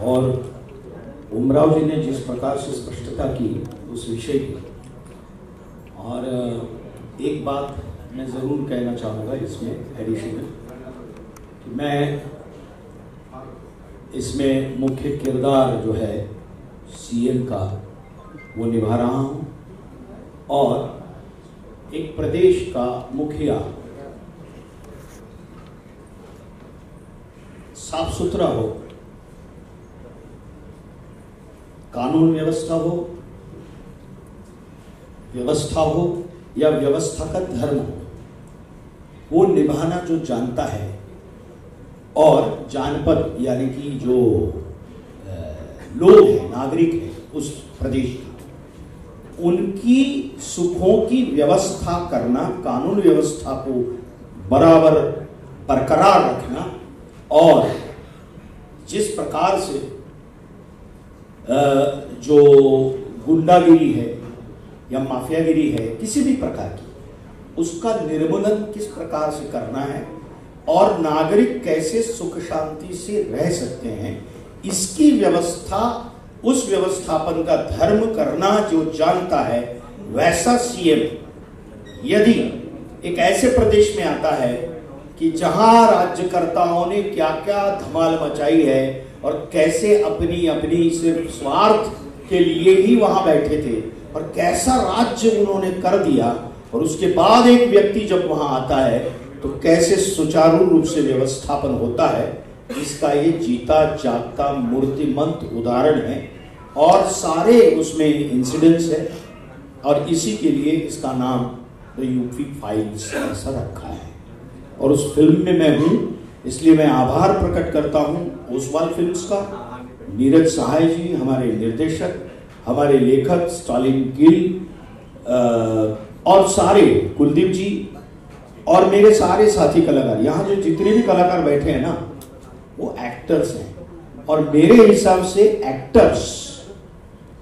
और उमराव जी ने जिस प्रकार से स्पष्टता की उस विषय की, और एक बात मैं ज़रूर कहना चाहूँगा इसमें एडिशनल, कि मैं इसमें मुख्य किरदार जो है सीएम का वो निभा रहा हूँ, और एक प्रदेश का मुखिया साफ सुथरा हो, कानून व्यवस्था हो या व्यवस्था का धर्म हो, वो निभाना जो जानता है, और जानपद यानी कि जो लोग हैं, नागरिक हैं उस प्रदेश के, उनकी सुखों की व्यवस्था करना, कानून व्यवस्था को बराबर बरकरार रखना, और जिस प्रकार से जो गुंडागिरी है या माफियागिरी है किसी भी प्रकार की, उसका निर्मूलन किस प्रकार से करना है और नागरिक कैसे सुख शांति से रह सकते हैं, इसकी व्यवस्था, उस व्यवस्थापन का धर्म करना जो जानता है, वैसा सीएम यदि एक ऐसे प्रदेश में आता है कि जहां राज्यकर्ताओं ने क्या क्या धमाल मचाई है और कैसे अपनी अपनी सिर्फ स्वार्थ के लिए ही वहां बैठे थे और कैसा राज्य उन्होंने कर दिया, और उसके बाद एक व्यक्ति जब वहां आता है तो कैसे सुचारू रूप से व्यवस्थापन होता है, इसका ये जीता जागता मूर्तिमंत उदाहरण है। और सारे उसमें इंसिडेंट्स है, और इसी के लिए इसका नाम द यूपी फाइल्स ऐसा रखा है। और उस फिल्म में मैं हूँ, इसलिए मैं आभार प्रकट करता हूँ ओसवाल फिल्म्स का, नीरज सहाय जी हमारे निर्देशक, हमारे लेखक स्टालिन गिल, और सारे कुलदीप जी, और मेरे सारे साथी कलाकार। यहाँ जो जितने भी कलाकार बैठे हैं ना, वो एक्टर्स हैं, और मेरे हिसाब से एक्टर्स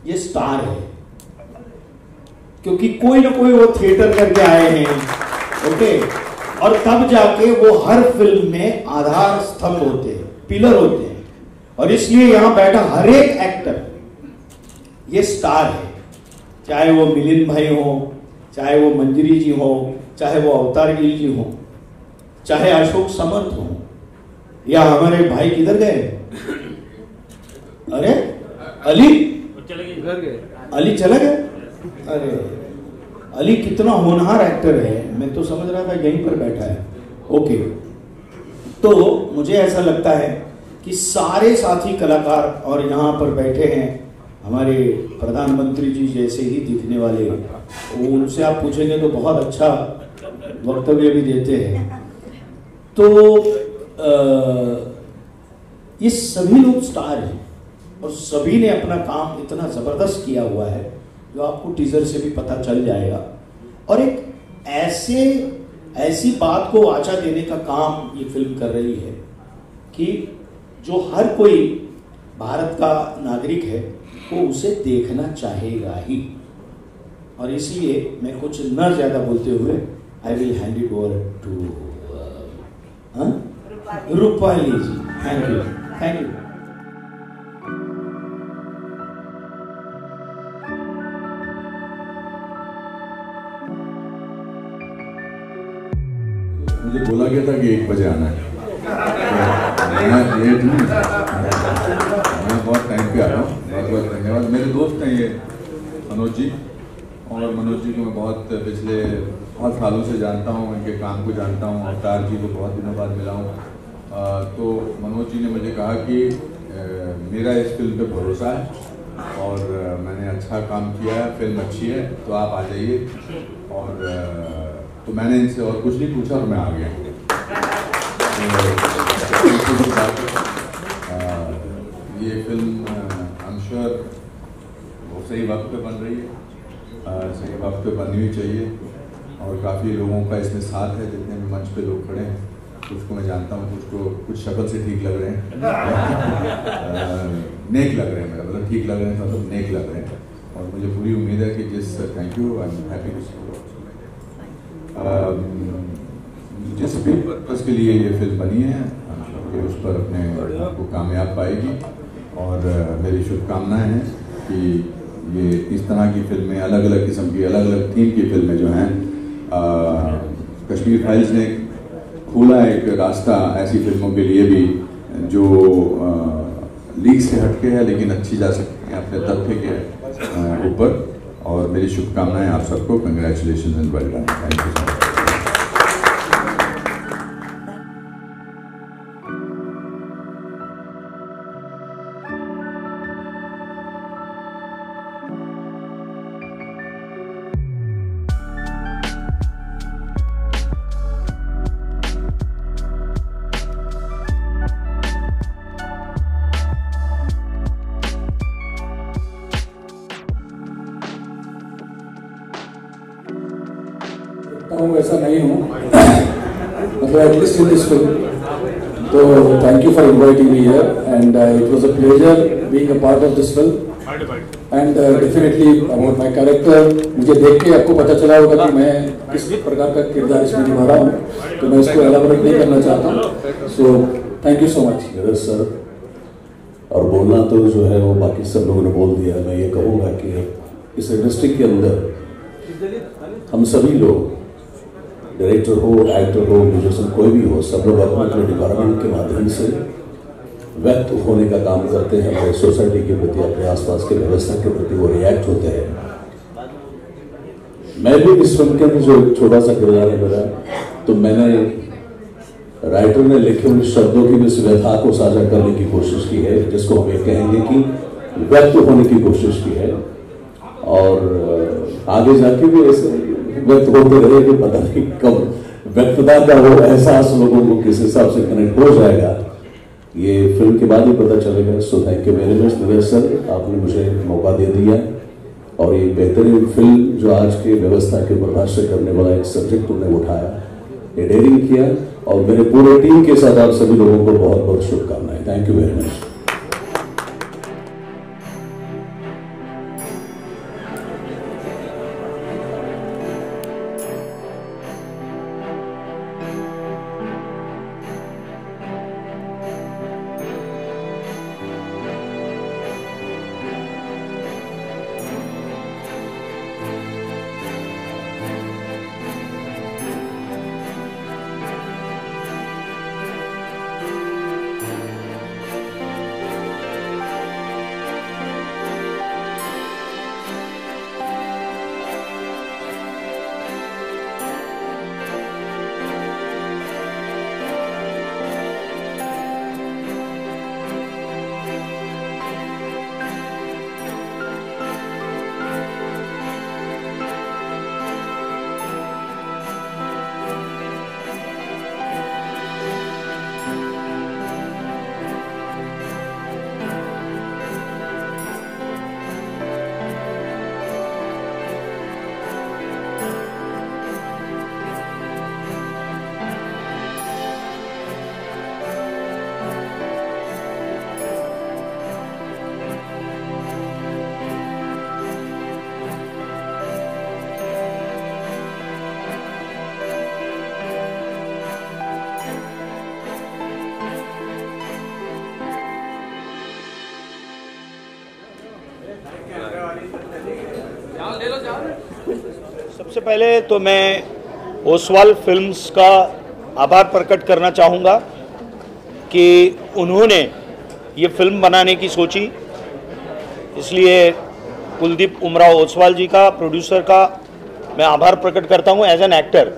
ये स्टार है, क्योंकि कोई ना कोई वो थिएटर करके आए हैं, ओके, और तब जाके वो हर फिल्म में आधार स्तंभ होते हैं, पिलर होते हैं, और इसलिए यहां बैठा हर एक एक्टर ये स्टार है। चाहे वो मिलिंद भाई हो, चाहे वो मंजरी जी हो, चाहे वो अवतार गिल जी हो, चाहे अशोक समर्थ हो, या हमारे भाई किधर गए, अरे अली अली चला गया, अरे अली कितना होनहार एक्टर है, मैं तो समझ रहा था यहीं पर बैठा है, ओके। तो मुझे ऐसा लगता है कि सारे साथी कलाकार, और यहाँ पर बैठे हैं हमारे प्रधानमंत्री जी जैसे ही दिखने वाले, वो उनसे आप पूछेंगे तो बहुत अच्छा वक्तव्य भी देते हैं। तो ये सभी लोग स्टार हैं, और सभी ने अपना काम इतना जबरदस्त किया हुआ है जो आपको टीजर से भी पता चल जाएगा, और एक ऐसी बात को वाचा देने का काम ये फिल्म कर रही है कि जो हर कोई भारत का नागरिक है वो उसे देखना चाहेगा ही। और इसलिए मैं कुछ न ज्यादा बोलते हुए I will hand it over to Rupali ji. Thank you, thank you. मुझे बोला गया था कि 1 बजे आना है, मैं लेट हूँ, मैं बहुत टाइम पे आ रहा हूँ। बहुत बहुत धन्यवाद। मेरे दोस्त हैं ये मनोज जी, और मनोज जी को मैं बहुत पिछले बहुत सालों से जानता हूँ, इनके काम को जानता हूँ। अवतार जी को बहुत दिनों बाद मिला हूँ। तो मनोज जी ने मुझे कहा कि मेरा इस फिल्म पे भरोसा है और मैंने अच्छा काम किया है, फिल्म अच्छी है, तो आप आ जाइए। और तो मैंने इनसे और कुछ नहीं पूछा और मैं आ गया। ये फिल्म आई एम श्योर वो सही वक्त पे बन रही है, सही वक्त पे बननी भी चाहिए, और काफ़ी लोगों का इसमें साथ है। जितने भी मंच पे लोग खड़े हैं, कुछ को मैं जानता हूँ, कुछ को कुछ शक्ल से ठीक लग रहे हैं, नेक लग रहे हैं, मेरा मतलब ठीक लग रहे हैं, मतलब नेक लग रहे हैं। और मुझे पूरी उम्मीद है कि thank you, I am happy to see you. जिस भी पर्पज़ के लिए ये फिल्म बनी है, उस पर अपने आपको कामयाब पाएगी। और मेरी शुभकामनाएं हैं कि ये इस तरह की फिल्में, अलग अलग किस्म की, अलग अलग थीम की फिल्में जो हैं, कश्मीर फाइल्स ने खोला एक रास्ता ऐसी फिल्मों के लिए भी जो लीग से हटके है लेकिन अच्छी जा सकती है अपने तथ्य के ऊपर। और मेरी शुभकामनाएं आप सबको। Congratulation and well done. Thank you so much. ऐसा नहीं हूँ, मतलब एटलीस्ट इन दिस फिल्म। तो thank you for inviting me here and it was a pleasure being a part of this film and definitely about my character. मुझे देख के आपको पता चला होगा कि मैं किस प्रकार का किरदार इसमें निभा रहा हूँ, तो मैं इसको एलाबोरेट नहीं करना चाहता हूँ। So thank you so much Neeraj sir. और बोलना तो जो है वो बाकी सब लोगों ने बोल दिया। मैं ये कहूँगा कि इस इंडस्ट्री के अंदर हम सभी लोग, डायरेक्टर हो, एक्टर हो, म्यूजिशियन, कोई भी हो, सब लोग अपने अपने डिपार्टमेंट के माध्यम से व्यक्त होने का काम करते हैं। अपने सोसाइटी के प्रति, अपने आसपास के व्यवस्था के प्रति वो रिएक्ट होते हैं। मैं भी इस फिल्म के अंदर जो एक छोटा सा किरदार है मेरा, तो मैंने राइटर ने लिखे हुए शब्दों की भी व्यथा को साझा करने की कोशिश की है, जिसको हम ये कहेंगे कि व्यक्त होने की कोशिश की है। और आगे जाके भी ऐसे व्यक्त होते रहे कि पता नहीं कब व्यक्तता का वो एहसास लोगों को किस हिसाब से कनेक्ट हो जाएगा, ये फिल्म के बाद ही पता चलेगा। So thank you very much Neeraj sir, आपने मुझे मौका दे दिया और ये बेहतरीन फिल्म जो आज के व्यवस्था के ऊपर भाष्य करने वाला एक सब्जेक्ट तुमने उठाया, ये डेयरिंग किया, और मेरे पूरे टीम के साथ आप सभी लोगों को बहुत बहुत शुभकामनाएं। Thank you very much. सबसे पहले तो मैं ओसवाल फिल्म्स का आभार प्रकट करना चाहूँगा कि उन्होंने ये फिल्म बनाने की सोची। इसलिए कुलदीप उमराव ओसवाल जी का, प्रोड्यूसर का मैं आभार प्रकट करता हूँ एज एन एक्टर।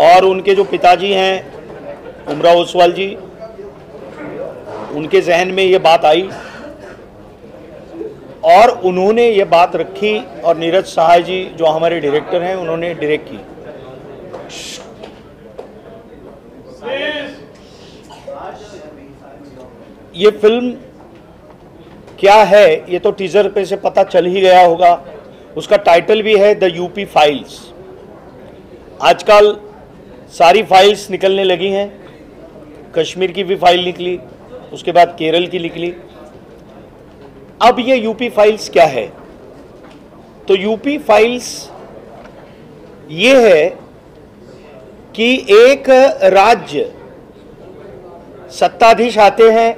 और उनके जो पिताजी हैं उमराव ओसवाल जी, उनके जहन में ये बात आई और उन्होंने ये बात रखी, और नीरज सहाय जी जो हमारे डायरेक्टर हैं उन्होंने डायरेक्ट की। ये फिल्म क्या है ये तो टीजर पे से पता चल ही गया होगा। उसका टाइटल भी है द यूपी फाइल्स। आजकल सारी फाइल्स निकलने लगी हैं, कश्मीर की भी फाइल निकली, उसके बाद केरल की निकली। अब ये यूपी फाइल्स क्या है? तो यूपी फाइल्स ये है कि एक राज्य सत्ताधीश आते हैं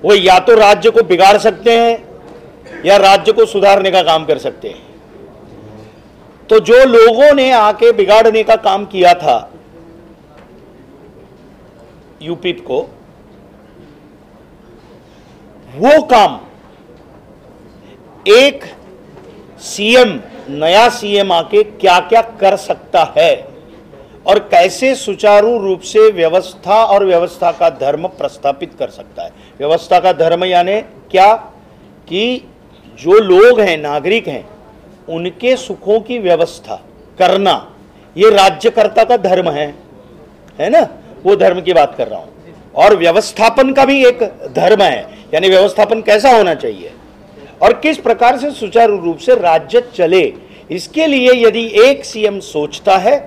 वो या तो राज्य को बिगाड़ सकते हैं या राज्य को सुधारने का काम कर सकते हैं। तो जो लोगों ने आके बिगाड़ने का काम किया था यूपी को, वो काम एक सीएम, नया सीएम आके क्या क्या कर सकता है और कैसे सुचारू रूप से व्यवस्था और व्यवस्था का धर्म प्रस्थापित कर सकता है। व्यवस्था का धर्म यानी क्या कि जो लोग हैं, नागरिक हैं, उनके सुखों की व्यवस्था करना, ये राज्यकर्ता का धर्म है ना, वो धर्म की बात कर रहा हूं। और व्यवस्थापन का भी एक धर्म है, यानी व्यवस्थापन कैसा होना चाहिए और किस प्रकार से सुचारू रूप से राज्य चले, इसके लिए यदि एक सीएम सोचता है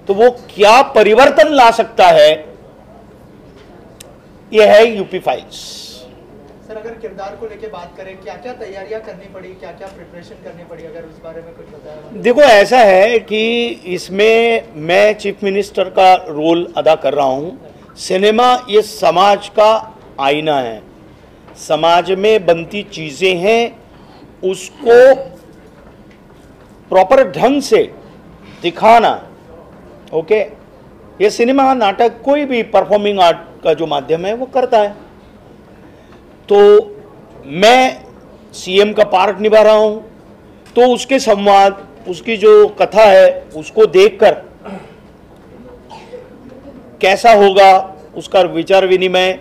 तो वो क्या परिवर्तन ला सकता है, यह है यूपी फाइल्स। सर, अगर किरदार को लेके बात करें, क्या क्या तैयारियां करनी पड़ी, क्या क्या प्रिपरेशन करनी पड़ी, अगर उस बारे में कुछ बताया। देखो, ऐसा है कि इसमें मैं चीफ मिनिस्टर का रोल अदा कर रहा हूं। सिनेमा ये समाज का आईना है, समाज में बनती चीजें हैं, उसको प्रॉपर ढंग से दिखाना। ओके, ये सिनेमा, नाटक, कोई भी परफॉर्मिंग आर्ट का जो माध्यम है वो करता है। तो मैं सीएम का पार्ट निभा रहा हूं, तो उसके संवाद, उसकी जो कथा है, उसको देखकर कैसा होगा उसका विचार विनिमय,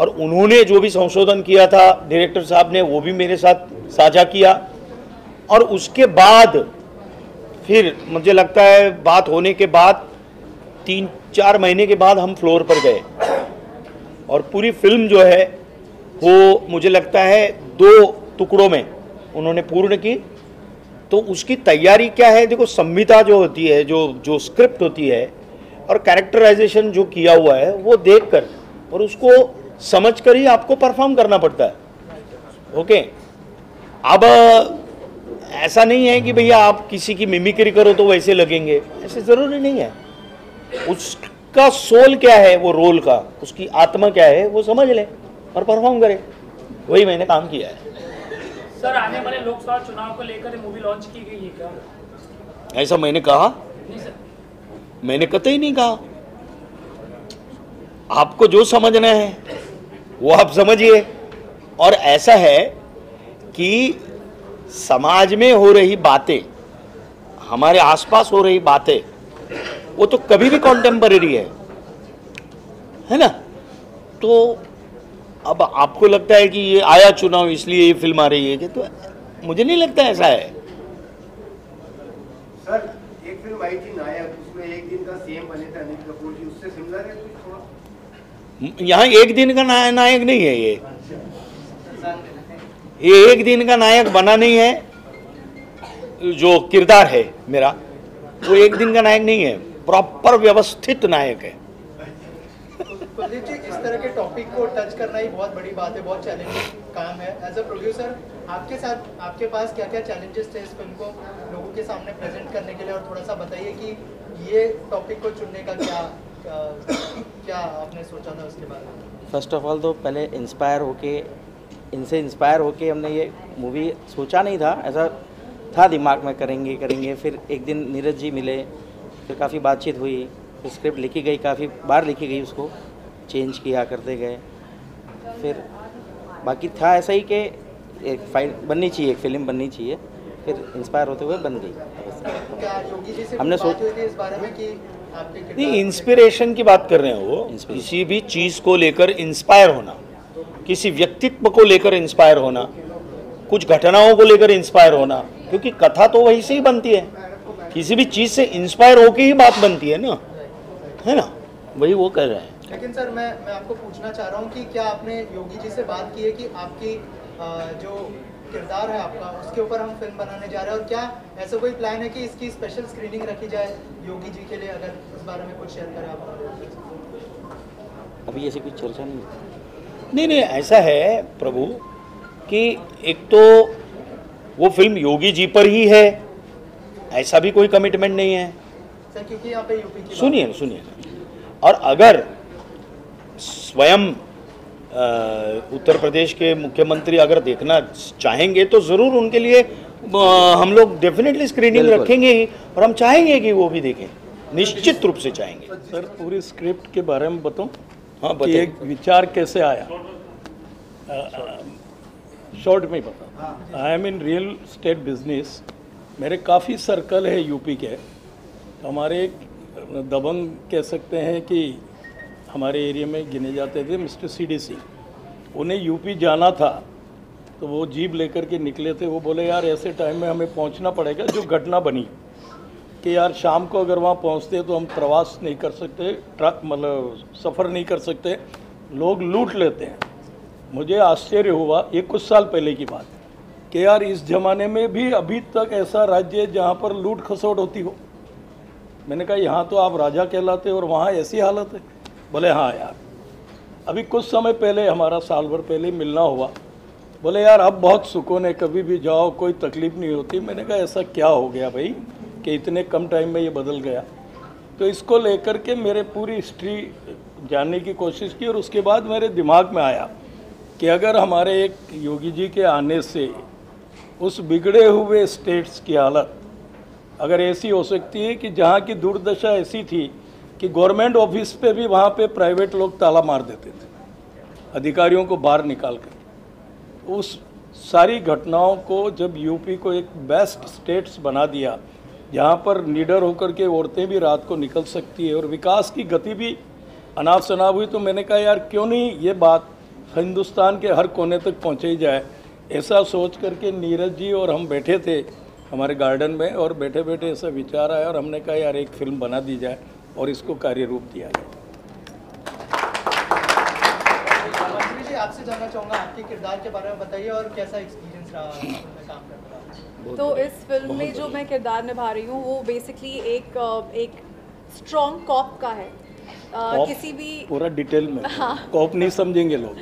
और उन्होंने जो भी संशोधन किया था डायरेक्टर साहब ने, वो भी मेरे साथ साझा किया। और उसके बाद फिर मुझे लगता है बात होने के बाद 3-4 महीने के बाद हम फ्लोर पर गए और पूरी फिल्म जो है वो मुझे लगता है 2 टुकड़ों में उन्होंने पूर्ण की। तो उसकी तैयारी क्या है, देखो, संहिता जो होती है, जो स्क्रिप्ट होती है और कैरेक्टराइजेशन जो किया हुआ है, वो देखकर और उसको समझकर ही आपको परफॉर्म करना पड़ता है। ओके, अब ऐसा नहीं है कि भैया आप किसी की मिमिक्री करो तो वैसे लगेंगे, ऐसे जरूरी नहीं है। उसका सोल क्या है, वो रोल का, उसकी आत्मा क्या है, वो समझ ले और परफॉर्म करे। वही मैंने काम किया है। सर, आने वाले लोकसभा चुनाव को लेकर मूवी लॉन्च की गई है क्या? ऐसा मैंने कहा नहीं सर, मैंने कतई नहीं कहा। आपको जो समझना है वो आप समझिए। और ऐसा है कि समाज में हो रही बातें, हमारे आसपास हो रही बातें, वो तो कभी भी कॉन्टेम्पररी है ना। तो अब आपको लगता है कि ये आया चुनाव इसलिए ये फिल्म आ रही है कि, तो मुझे नहीं लगता ऐसा है। सर, एक फिल्म आई थी नायक, उसमें एक दिन का सीएम बने थे अनिल कपूर जी, उससे सिमिलर है कुछ थोड़ा? यहाँ एक दिन का नायक नहीं है ये एक दिन का नायक बना नहीं है। जो किरदार है मेरा, वो एक दिन का नायक नहीं है, प्रॉपर व्यवस्थित नायक है। कुलदीप जी, इस तरह के टॉपिक को टच करना ही बहुत बड़ी बात है, बहुत चैलेंजिंग काम है। एज अ प्रोड्यूसर, आपके साथ, आपके पास क्या क्या चैलेंजेस थे इस फिल्म को लोगों के सामने प्रेजेंट करने के लिए, और थोड़ा सा बताइए कि ये टॉपिक को चुनने का क्या आपने सोचा था उसके बारे में? फर्स्ट ऑफ ऑल तो पहले इनसे इंस्पायर होके हमने ये मूवी सोचा नहीं था, ऐसा था दिमाग में करेंगे। फिर एक दिन नीरज जी मिले, फिर काफ़ी बातचीत हुई, फिर स्क्रिप्ट लिखी गई, काफ़ी बार लिखी गई, उसको चेंज किया करते गए। फिर बाकी था ऐसा ही कि एक फाइल बननी चाहिए, एक फिल्म बननी चाहिए, फिर इंस्पायर होते हुए बन गई। क्या योगी जी से हमने बात हुई थी इस बारे में कि आपके नहीं, इंस्पिरेशन की बात कर रहे हैं वो, किसी भी चीज़ को लेकर इंस्पायर होना, किसी व्यक्तित्व को लेकर इंस्पायर होना, कुछ घटनाओं को लेकर इंस्पायर होना, क्योंकि कथा तो वही से ही बनती है, किसी भी चीज़ से इंस्पायर होकर ही बात बनती है ना, है ना, वही वो कर रहे हैं। लेकिन सर, मैं आपको पूछना चाह रहा हूँ कि क्या आपने योगी जी से बात की है कि आपकी जो किरदार है आपका, उसके ऊपर हम फिल्म बनाने जा रहे हैं, और क्या ऐसा कोई प्लान है कि इसकी स्पेशल स्क्रीनिंग रखी जाए योगी जी के लिए? अगर इस बारे में कुछ शेयर करें आप। अभी ऐसी कुछ चर्चा नहीं, ऐसा है प्रभु कि एक तो वो फिल्म योगी जी पर ही है, ऐसा भी कोई कमिटमेंट नहीं है सर, क्योंकि यहाँ पे यूपी की सुनिए, और अगर स्वयं उत्तर प्रदेश के मुख्यमंत्री अगर देखना चाहेंगे तो ज़रूर उनके लिए हम लोग डेफिनेटली स्क्रीनिंग रखेंगे ही, और हम चाहेंगे कि वो भी देखें, निश्चित रूप से चाहेंगे। सर पूरी स्क्रिप्ट के बारे में बताऊं? हाँ कि एक विचार कैसे आया, शॉर्ट में ही बता। I am in real estate business, मेरे काफ़ी सर्कल है यूपी के। हमारे एक दबंग कह सकते हैं कि हमारे एरिया में गिने जाते थे मिस्टर CDC, उन्हें यूपी जाना था तो वो जीप लेकर के निकले थे। वो बोले यार ऐसे टाइम में हमें पहुंचना पड़ेगा, जो घटना बनी कि यार शाम को अगर वहाँ पहुँचते तो हम प्रवास नहीं कर सकते, ट्रक मतलब सफ़र नहीं कर सकते, लोग लूट लेते हैं। मुझे आश्चर्य हुआ, ये कुछ साल पहले की बात, कि यार इस ज़माने में भी अभी तक ऐसा राज्य है जहाँ पर लूट खसोट होती हो। मैंने कहा यहाँ तो आप राजा कहलाते और वहाँ ऐसी हालत है। बोले हाँ यार, अभी कुछ समय पहले हमारा साल भर पहले मिलना हुआ। बोले यार अब बहुत सुकून है, कभी भी जाओ कोई तकलीफ़ नहीं होती। मैंने कहा ऐसा क्या हो गया भाई कि इतने कम टाइम में ये बदल गया? तो इसको लेकर के मेरे पूरी हिस्ट्री जानने की कोशिश की, और उसके बाद मेरे दिमाग में आया कि अगर हमारे एक योगी जी के आने से उस बिगड़े हुए स्टेट्स की हालत अगर ऐसी हो सकती है कि जहाँ की दुर्दशा ऐसी थी कि गवर्नमेंट ऑफिस पे भी वहाँ पे प्राइवेट लोग ताला मार देते थे अधिकारियों को बाहर निकाल कर, उस सारी घटनाओं को जब यूपी को एक बेस्ट स्टेट्स बना दिया जहाँ पर निडर होकर के औरतें भी रात को निकल सकती है और विकास की गति भी अनाप शनाप हुई, तो मैंने कहा यार क्यों नहीं ये बात हिंदुस्तान के हर कोने तक पहुँचाई जाए। ऐसा सोच करके नीरज जी और हम बैठे थे हमारे गार्डन में, और बैठे बैठे ऐसा विचार आया और हमने कहा यार एक फिल्म बना दी जाए और इसको कार्य रूप दिया जाए। मंत्री जी, आपसे जानना चाहूँगा आपके किरदार के बारे में बताइए और कैसा एक्सपीरियंस रहा काम करने का? तो इस फिल्म में जो मैं किरदार निभा रही हूँ वो बेसिकली एक स्ट्रॉन्ग कॉप का है। किसी भी पूरा डिटेल में, हाँ, कॉप नहीं समझेंगे लोग।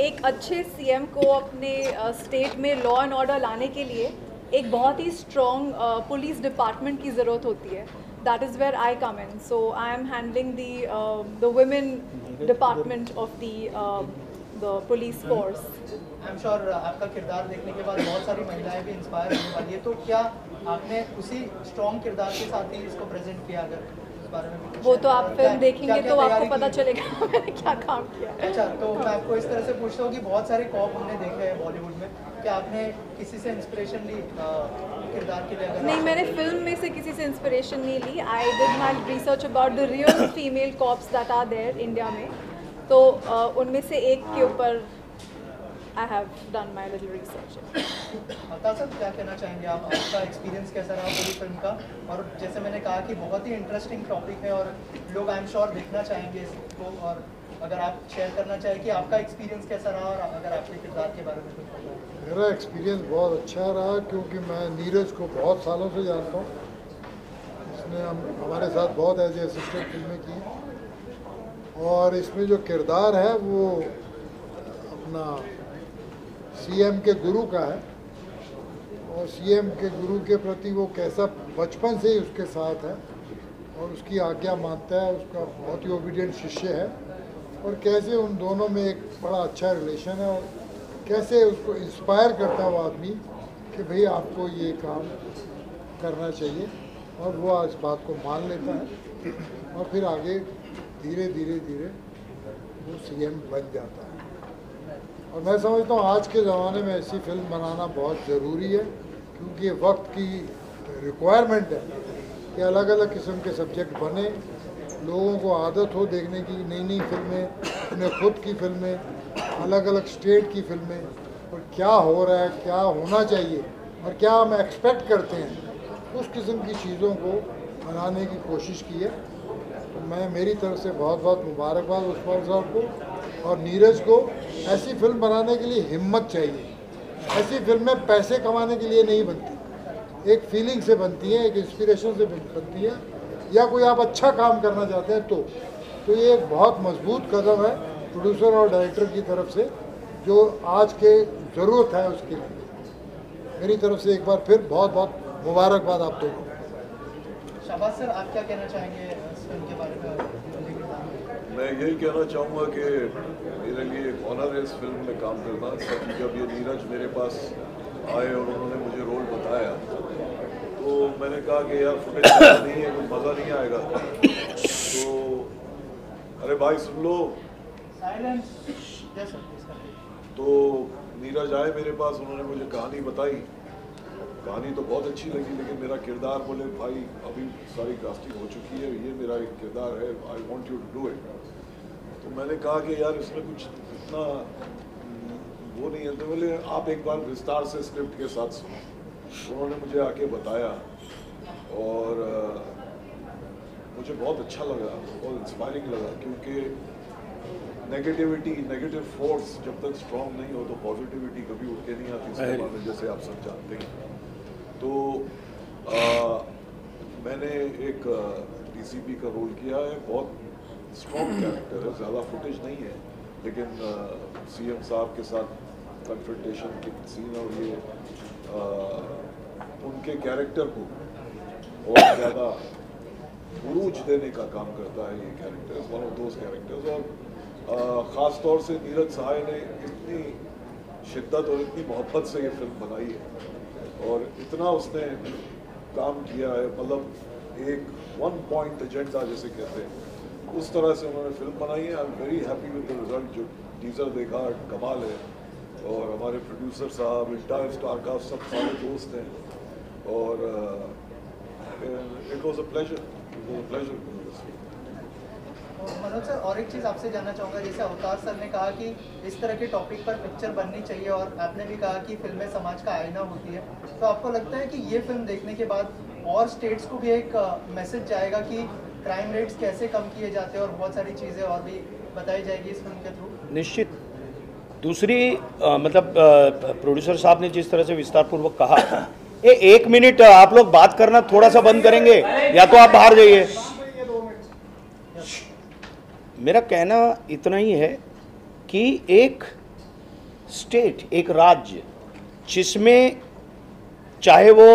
एक अच्छे CM को अपने स्टेट में लॉ एंड ऑर्डर लाने के लिए एक बहुत ही स्ट्रॉन्ग पुलिस डिपार्टमेंट की ज़रूरत होती है। That is where I come in. So I am handling the women department of the police force. I am sure आपका किरदार देखने के बाद बहुत सारी महिलाएं भी इंस्पायर होने वाली है, तो क्या आपने उसी स्ट्रॉन्ग किरदार के साथ ही इसको प्रेजेंट किया? अगर इस बारे में भी वो तो आप फिल्म देखेंगे तो आपको पता चलेगा मैंने क्या काम किया। अच्छा, तो मैं आपको इस तरह से पूछता हूँ कि बहुत सारे कॉप हमने देखे हैं बॉलीवुड में, क्या आपने किसी से इंस्पिरेशन ली किरदार के लिए? अगर नहीं, मैंने फिल्म में से किसी से इंस्पिरेशन नहीं ली। I did my research about the real female cops that are there India में, तो उनमें से एक के ऊपर I have done my little research. Sir क्या कहना चाहेंगे आप, आपका एक्सपीरियंस कैसा रहा पूरी फिल्म का? और जैसे मैंने कहा कि बहुत ही इंटरेस्टिंग टॉपिक है और लोग आई एम श्योर देखना चाहेंगे इसको, और अगर आप शेयर करना चाहें कि आपका एक्सपीरियंस कैसा रहा और अगर आपके किरदार के बारे में कुछ बताएं। मेरा एक्सपीरियंस बहुत अच्छा रहा क्योंकि मैं नीरज को बहुत सालों से जानता हूँ। इसने हमारे साथ बहुत एज ए असिस्टेंट फिल्में की, और इसमें जो किरदार है वो अपना CM के गुरु का है, और CM के गुरु के प्रति वो कैसा बचपन से ही उसके साथ है और उसकी आज्ञा मानता है, उसका बहुत ही ओबीडियंट शिष्य है, और कैसे उन दोनों में एक बड़ा अच्छा रिलेशन है, और कैसे उसको इंस्पायर करता है वो आदमी कि भाई आपको ये काम करना चाहिए, और वो इस बात को मान लेता है और फिर आगे धीरे धीरे धीरे वो CM बन जाता है। और मैं समझता हूँ आज के ज़माने में ऐसी फिल्म बनाना बहुत ज़रूरी है, क्योंकि ये वक्त की रिक्वायरमेंट है कि अलग अलग किस्म के सब्जेक्ट बने, लोगों को आदत हो देखने की नई नई फिल्में, अपने खुद की फिल्में, अलग अलग स्टेट की फिल्में, और क्या हो रहा है, क्या होना चाहिए और क्या हम एक्सपेक्ट करते हैं, उस किस्म की चीज़ों को बनाने की कोशिश की है। तो मैं मेरी तरफ से बहुत बहुत मुबारकबाद उस्मान साहब को और नीरज को। ऐसी फिल्म बनाने के लिए हिम्मत चाहिए। ऐसी फिल्में पैसे कमाने के लिए नहीं बनती, एक फीलिंग से बनती हैं, एक इंस्पिरेशन से बनती हैं, या कोई आप अच्छा काम करना चाहते हैं तो ये एक बहुत मजबूत कदम है प्रोड्यूसर और डायरेक्टर की तरफ से, जो आज के ज़रूरत है उसके लिए। मेरी तरफ से एक बार फिर बहुत बहुत मुबारकबाद आप दोनों। शाबाश सर, आप क्या कहना चाहेंगे इस फिल्म के बारे में? मैं यही कहना चाहूँगा कि मेरे लिए एक ऑनर है इस फिल्म में काम करना। जब ये नीरज मेरे पास आए और उन्होंने मुझे रोल बताया तो मैंने कहा कि यार फुटेज नहीं है, कुछ मज़ा नहीं आएगा। तो अरे भाई सुन लो। तो नीरज आए मेरे पास, उन्होंने मुझे कहानी बताई। कहानी तो बहुत अच्छी लगी, लेकिन मेरा किरदार, बोले भाई अभी सारी कास्टिंग हो चुकी है, ये मेरा एक किरदार है, I want you to do it. तो मैंने कहा कि यार इसमें कुछ इतना वो नहीं है। तो बोले आप एक बार विस्तार से स्क्रिप्ट के साथ सुनो। उन्होंने मुझे आके बताया और मुझे बहुत अच्छा लगा, बहुत इंस्पायरिंग लगा, क्योंकि नेगेटिव फोर्स जब तक स्ट्रांग नहीं हो तो पॉजिटिविटी कभी उठ के नहीं आती सिनेमा में, जैसे आप सब जानते हैं। तो मैंने एक डीसीपी का रोल किया है, बहुत स्ट्रॉन्ग कैरेक्टर है, ज़्यादा फुटेज नहीं है, लेकिन सीएम साहब के साथ कन्फ्रंटेशन की सीन और ये उनके कैरेक्टर को और ज़्यादा उरूज देने का काम करता है ये characters, one of those characters. और ख़ास तौर से नीरज सहाय ने इतनी शिद्दत और इतनी मोहब्बत से ये फिल्म बनाई है और इतना उसने काम किया है, मतलब एक 1 पॉइंट एजेंडा जैसे कहते हैं, उस तरह से उन्होंने फिल्म बनाई है। आई am very happy with the result. जो टीजर देखा कमाल है, और हमारे प्रोड्यूसर साहब, इंटायर स्टार कास्ट, सब सारे दोस्त हैं और it was a pleasure. Manoj sir, और एक चीज़ आपसे जानना चाहूँगा, जैसे अवतार सर ने कहा कि इस तरह के टॉपिक पर पिक्चर बननी चाहिए और आपने भी कहा कि फिल्में समाज का आईना होती है, तो आपको लगता है कि ये फिल्म देखने के बाद और स्टेट्स को भी एक मैसेज जाएगा कि क्राइम रेट्स कैसे कम किए जाते हैं और बहुत सारी चीज़ें और भी बताई जाएगी इस फिल्म के थ्रू? निश्चित। दूसरी मतलब प्रोड्यूसर साहब ने जिस तरह से विस्तारपूर्वक कहा, ये 1 मिनट आप लोग बात करना थोड़ा सा बंद करेंगे या तो आप बाहर जाइए। मेरा कहना इतना ही है कि एक स्टेट, एक राज्य जिसमें चाहे वो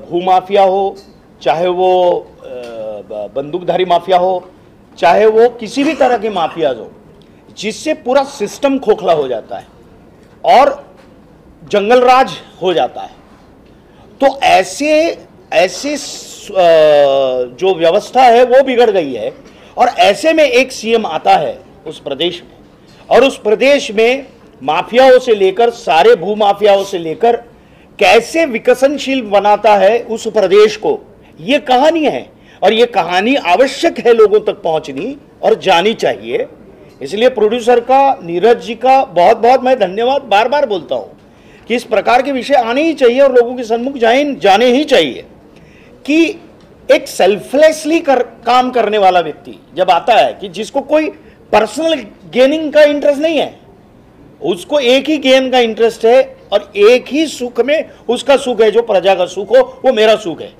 भूमाफिया हो, चाहे वो बंदूकधारी माफिया हो, चाहे वो किसी भी तरह के माफियाज हो, जिससे पूरा सिस्टम खोखला हो जाता है और जंगल राज हो जाता है, तो ऐसे जो व्यवस्था है वो बिगड़ गई है। और ऐसे में एक सीएम आता है उस प्रदेश में, और उस प्रदेश में माफियाओं से लेकर, सारे भूमाफियाओं से लेकर कैसे विकसनशील बनाता है उस प्रदेश को, ये कहानी है। और ये कहानी आवश्यक है लोगों तक पहुंचनी और जानी चाहिए। इसलिए प्रोड्यूसर का, नीरज जी का बहुत बहुत मैं धन्यवाद बार बार बोलता हूं कि इस प्रकार के विषय आने ही चाहिए और लोगों के सन्मुख जाने ही चाहिए। कि एक सेल्फलेसली काम करने वाला व्यक्ति जब आता है, कि जिसको कोई पर्सनल गेनिंग का इंटरेस्ट नहीं है, उसको एक ही गेन का इंटरेस्ट है और एक ही सुख में उसका सुख है, जो प्रजा का सुख हो वो मेरा सुख है,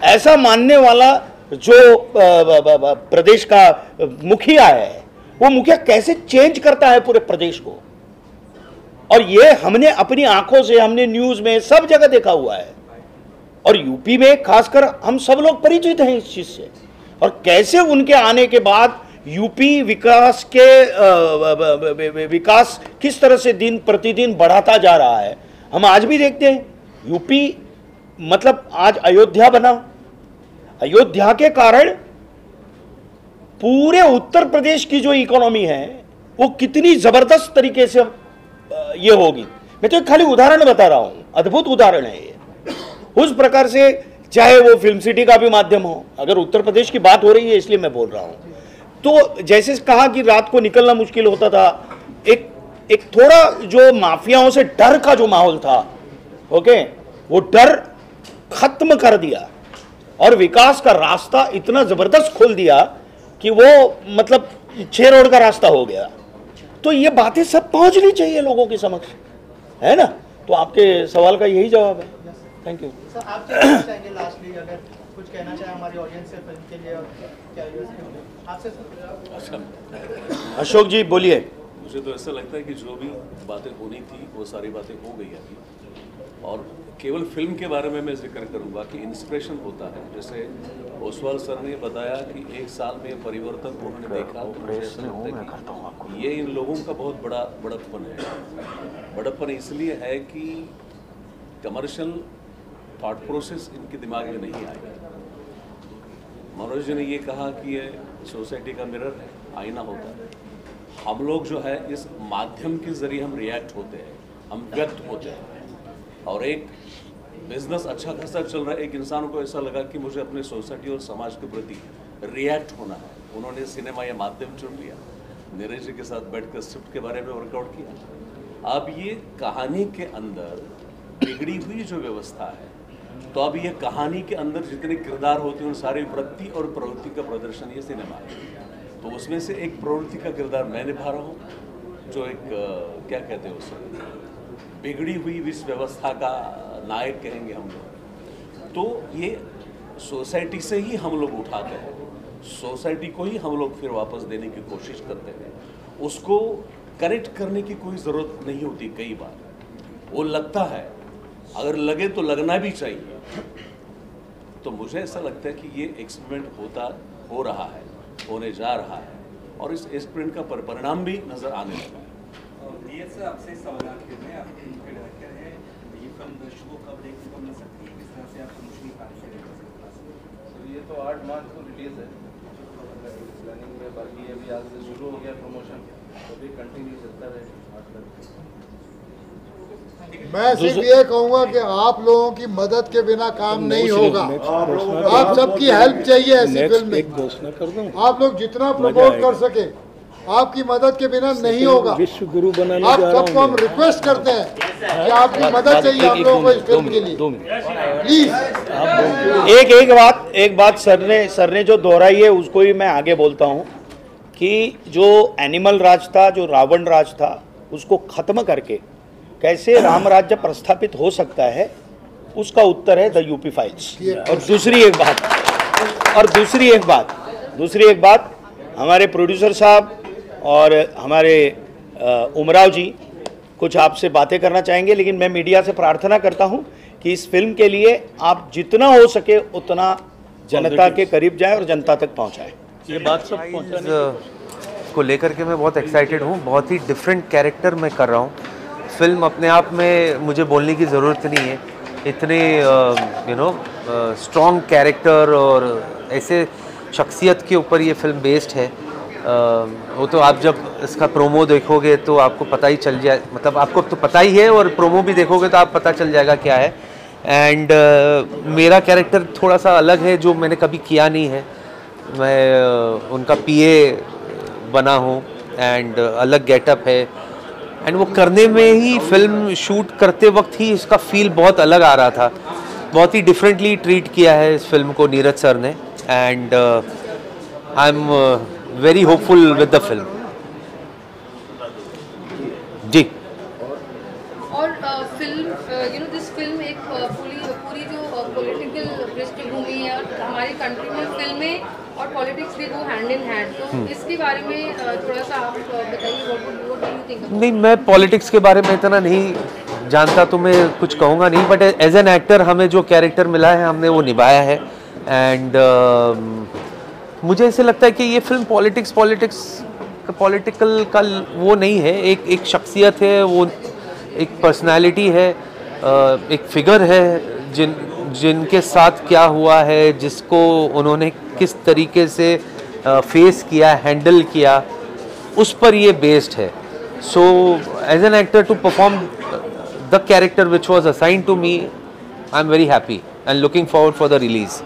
ऐसा मानने वाला जो प्रदेश का मुखिया है, वो मुखिया कैसे चेंज करता है पूरे प्रदेश को। और ये हमने अपनी आंखों से, हमने न्यूज में सब जगह देखा हुआ है, और यूपी में खासकर हम सब लोग परिचित हैं इस चीज से। और कैसे उनके आने के बाद यूपी विकास किस तरह से दिन प्रतिदिन बढ़ाता जा रहा है, हम आज भी देखते हैं। यूपी मतलब आज अयोध्या बना, अयोध्या के कारण पूरे उत्तर प्रदेश की जो इकोनॉमी है वो कितनी जबरदस्त तरीके से ये होगी। मैं तो खाली उदाहरण बता रहा हूं, अद्भुत उदाहरण है ये। उस प्रकार से चाहे वो फिल्म सिटी का भी माध्यम हो, अगर उत्तर प्रदेश की बात हो रही है इसलिए मैं बोल रहा हूं, तो जैसे कहा कि रात को निकलना मुश्किल होता था, एक थोड़ा जो माफियाओं से डर का जो माहौल था, ओके, वो डर खत्म कर दिया और विकास का रास्ता इतना जबरदस्त खोल दिया कि वो मतलब 6 रोड का रास्ता हो गया। तो ये बातें सब पहुंचनी चाहिए लोगों के समक्ष, है ना। तो आपके सवाल का यही जवाब है। Thank you sir. आप क्या कहना चाहेंगे लास्टली, अगर कुछ कहना चाहे हमारी ऑडियंस से फिल्म के लिए, और क्या आपसे अशोक जी बोलिए। मुझे तो ऐसा लगता है कि जो भी बातें होनी थी वो सारी बातें हो गई अभी, और केवल फिल्म के बारे में मैं जिक्र करूंगा कि इंस्पिरेशन होता है। जैसे ओसवाल सर ने बताया कि 1 साल में परिवर्तन उन्होंने देखा, तो मुझे ऐसा लगता है कि ये इन लोगों का बहुत बड़ा बड़प्पन है। बड़प्पन इसलिए है कि कमर्शियल थॉट प्रोसेस इनके दिमाग में नहीं आएगा। मनोज जी ने ये कहा कि ये सोसाइटी का मिरर है, आईना होता है। हम लोग जो है इस माध्यम के जरिए हम रिएक्ट होते हैं, हम व्यक्त होते हैं। और एक बिजनेस अच्छा खासा चल रहा है, एक इंसान को ऐसा लगा कि मुझे अपने सोसाइटी और समाज के प्रति रिएक्ट होना है। उन्होंने सिनेमा या माध्यम चुन लिया, नीरज जी के साथ बैठकर स्क्रिप्ट के बारे में वर्कआउट किया। अब ये कहानी के अंदर बिगड़ी हुई जो व्यवस्था है, तो अब ये कहानी के अंदर जितने किरदार होते हैं उन सारी वृत्ति और प्रवृत्ति का प्रदर्शन ये सिनेमा है। तो उसमें से एक प्रवृत्ति का किरदार मैं निभा रहा हूँ, जो एक क्या कहते हैं उसे, बिगड़ी हुई इस व्यवस्था का नायक कहेंगे हम लोग। तो ये सोसाइटी से ही हम लोग उठाते हैं, सोसाइटी को ही हम लोग फिर वापस देने की कोशिश करते हैं। उसको करेक्ट करने की कोई ज़रूरत नहीं होती। कई बार वो लगता है, अगर लगे तो लगना भी चाहिए। तो मुझे ऐसा लगता है कि ये एक्सपेरिमेंट हो रहा है, होने जा रहा है, और इस एक्सपेरिमेंट का परिणाम भी नज़र आने लगा है। आपसे सवाल में आप उनके डायरेक्टर हैं, ये फिल्म शुरू कब देखने को मिल सकती है, किस तरह से आप प्रमोशन तो ये तो 8 मार्च को रिलीज है प्लानिंग में, बाकी अभी आज से शुरू हो गया प्रमोशन, तो भी कंटिन्यू चलता रहेगा 8 तक। मैं सिर्फ ये कहूँगा कि आप लोगों की मदद के बिना काम नहीं होगा। आप सबकी हेल्प चाहिए ऐसी फिल्म में। आप लोग जितना प्रमोट कर सके, आपकी मदद के बिना नहीं होगा। विश्व गुरु बनाने आप सबको हम रिक्वेस्ट करते हैं कि आपकी मदद चाहिए हम लोगों को इस फिल्म के लिए, प्लीज। एक बात सर ने जो दोहराई है उसको ही मैं आगे बोलता हूँ कि जो एनिमल राज था, जो रावण राज था, उसको खत्म करके कैसे राम राज्य प्रस्थापित हो सकता है, उसका उत्तर है द यूपी फाइल्स। और दूसरी एक बात हमारे प्रोड्यूसर साहब और हमारे उमराव जी कुछ आपसे बातें करना चाहेंगे, लेकिन मैं मीडिया से प्रार्थना करता हूं कि इस फिल्म के लिए आप जितना हो सके उतना जनता के करीब जाए और जनता तक पहुंचाए। ये बात सब पहुंचाने को लेकर के मैं बहुत एक्साइटेड हूँ। बहुत ही डिफरेंट कैरेक्टर मैं कर रहा हूँ। फिल्म अपने आप में मुझे बोलने की ज़रूरत नहीं है, इतने स्ट्रॉन्ग कैरेक्टर और ऐसे शख्सियत के ऊपर ये फिल्म बेस्ड है। वो तो आप जब इसका प्रोमो देखोगे तो आपको पता ही चल जाए, मतलब आपको तो पता ही है, और प्रोमो भी देखोगे तो आप पता चल जाएगा क्या है। एंड मेरा कैरेक्टर थोड़ा सा अलग है, जो मैंने कभी किया नहीं है। मैं उनका पीए बना हूँ एंड अलग गेटअप है, एंड वो करने में ही फिल्म शूट करते वक्त ही इसका फील बहुत अलग आ रहा था। बहुत ही डिफरेंटली ट्रीट किया है इस फिल्म को नीरज सर ने, and I am very hopeful with the film ji. और फिल्म दिस फिल्म एक पूरी जो पॉलिटिकल पृष्ठभूमि है, और हमारी कंट्री में फिल्में और पॉलिटिक्स भी वो हैंड इन हैंड, तो इसके बारे में थोड़ा सा आप बताइए, व्हाट डू यू थिंक? नहीं, मैं पॉलिटिक्स के बारे में इतना नहीं जानता तो मैं कुछ कहूँगा नहीं, बट एज एन एक्टर हमें जो कैरेक्टर मिला है हमने वो निभाया है। एंड मुझे ऐसे लगता है कि ये फिल्म पॉलिटिकल का वो नहीं है, एक शख्सियत है, वो एक पर्सनालिटी है, एक फिगर है जिनके साथ क्या हुआ है, जिसको उन्होंने किस तरीके से फेस किया, हैंडल किया, उस पर ये बेस्ड है। So as an actor to perform the character which was assigned to me, I am very happy and looking forward for the release.